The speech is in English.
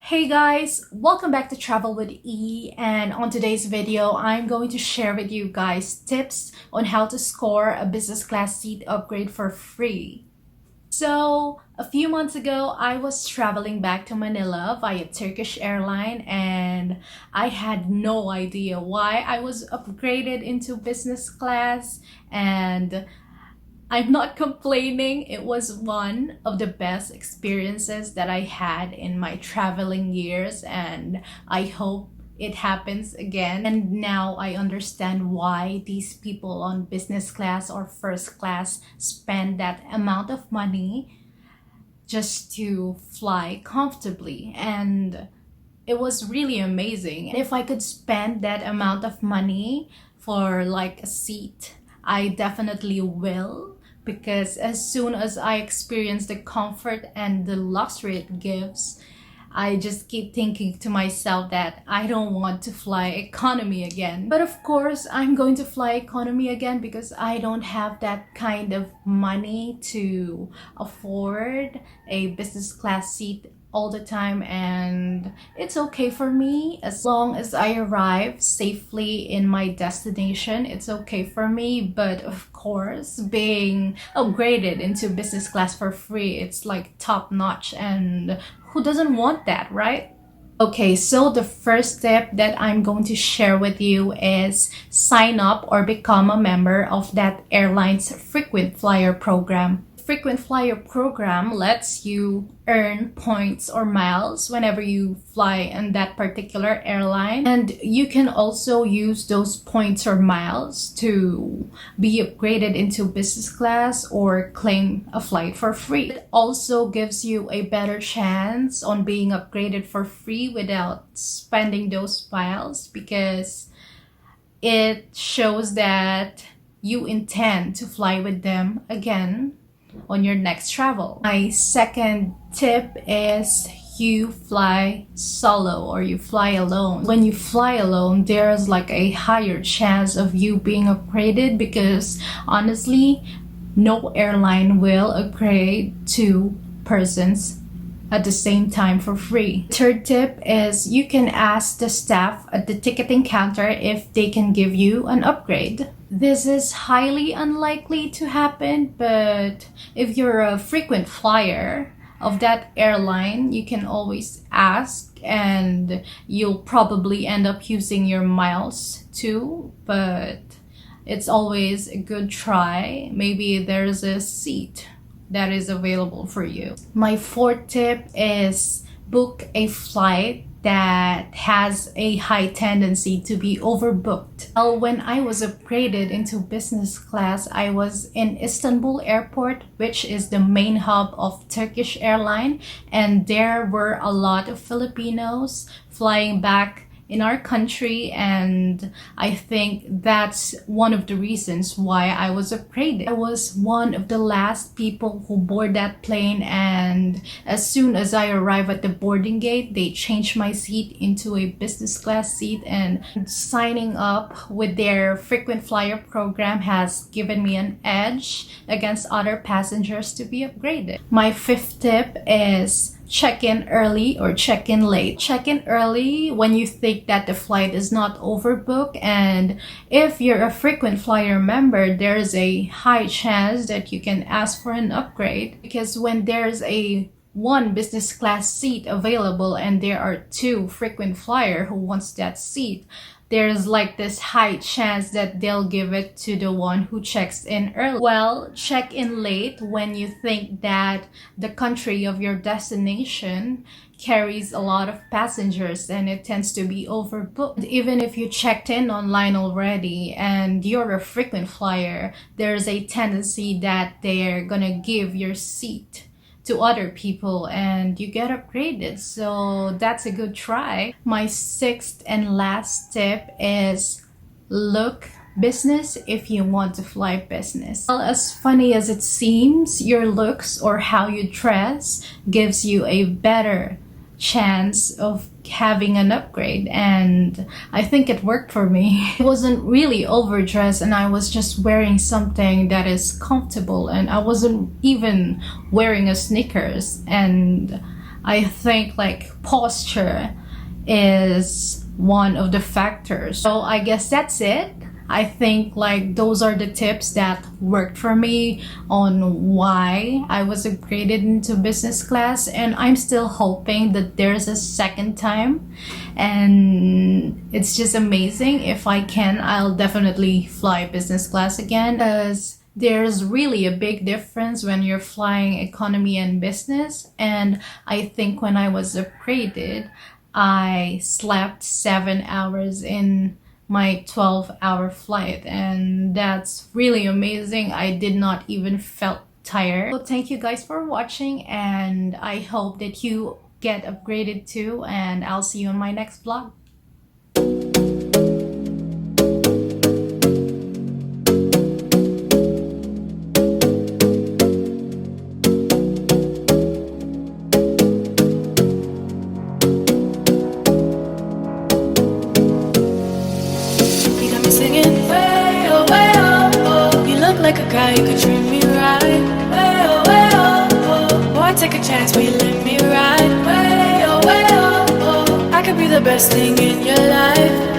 Hey guys, welcome back to Travel with E, and on today's video I'm going to share with you guys tips on how to score a business class seat upgrade for free. So a few months ago I was traveling back to Manila via Turkish airline, and I had no idea why I was upgraded into business class, and I'm not complaining. It was one of the best experiences that I had in my traveling years, and I hope it happens again. And now I understand why these people on business class or first class spend that amount of money just to fly comfortably. And it was really amazing. If I could spend that amount of money for like a seat, I definitely will, because as soon as I experience the comfort and the luxury it gives, I just keep thinking to myself that I don't want to fly economy again. But of course, I'm going to fly economy again because I don't have that kind of money to afford a business class seat all the time, and it's okay for me as long as I arrive safely in my destination. It's okay for me. But of course, being upgraded into business class for free, it's like top notch, and who doesn't want that, right? Okay, so the first step that I'm going to share with you is sign up or become a member of that airline's frequent flyer program. Frequent flyer program lets you earn points or miles whenever you fly in that particular airline, and you can also use those points or miles to be upgraded into business class or claim a flight for free. It also gives you a better chance on being upgraded for free without spending those miles, because it shows that you intend to fly with them again on your next travel. My second tip is you fly solo or you fly alone. When you fly alone, there's like a higher chance of you being upgraded, because honestly, no airline will upgrade two persons at the same time for free. Third tip is you can ask the staff at the ticketing counter if they can give you an upgrade. This is highly unlikely to happen, but if you're a frequent flyer of that airline, you can always ask, and you'll probably end up using your miles too, but it's always a good try. Maybe there's a seat that is available for you. My fourth tip is book a flight that has a high tendency to be overbooked. Well, when I was upgraded into business class, I was in Istanbul airport, which is the main hub of Turkish airline, and there were a lot of Filipinos flying back in our country, and I think that's one of the reasons why I was upgraded. I was one of the last people who board that plane, and as soon as I arrived at the boarding gate, they changed my seat into a business class seat, and signing up with their frequent flyer program has given me an edge against other passengers to be upgraded. My fifth tip is check in early or check in late. Check in early when you think that the flight is not overbooked, and if you're a frequent flyer member, there's a high chance that you can ask for an upgrade, because when there's a one business class seat available and there are two frequent flyer who wants that seat, there's like this high chance that they'll give it to the one who checks in early. Well, check in late when you think that the country of your destination carries a lot of passengers and it tends to be overbooked. Even if you checked in online already and you're a frequent flyer, there's a tendency that they're gonna give your seat to other people and you get upgraded. So that's a good try. My sixth and last tip is look business if you want to fly business. Well, as funny as it seems, your looks or how you dress gives you a better chance of having an upgrade, and I think it worked for me. I wasn't really overdressed, and I was just wearing something that is comfortable, and I wasn't even wearing a sneakers, and I think like posture is one of the factors. So I guess that's it. I think like those are the tips that worked for me on why I was upgraded into business class, and I'm still hoping that there's a second time, and it's just amazing. If I can, I'll definitely fly business class again, because there's really a big difference when you're flying economy and business. And I think when I was upgraded, I slept 7 hours in my 12-hour flight, and that's really amazing. I did not even felt tired. So thank you guys for watching, and I hope that you get upgraded too, and I'll see you in my next vlog. Like a guy, you could treat me right. Way oh, way oh, oh. Boy, take a chance, will you let me ride? Way oh, I could be the best thing in your life.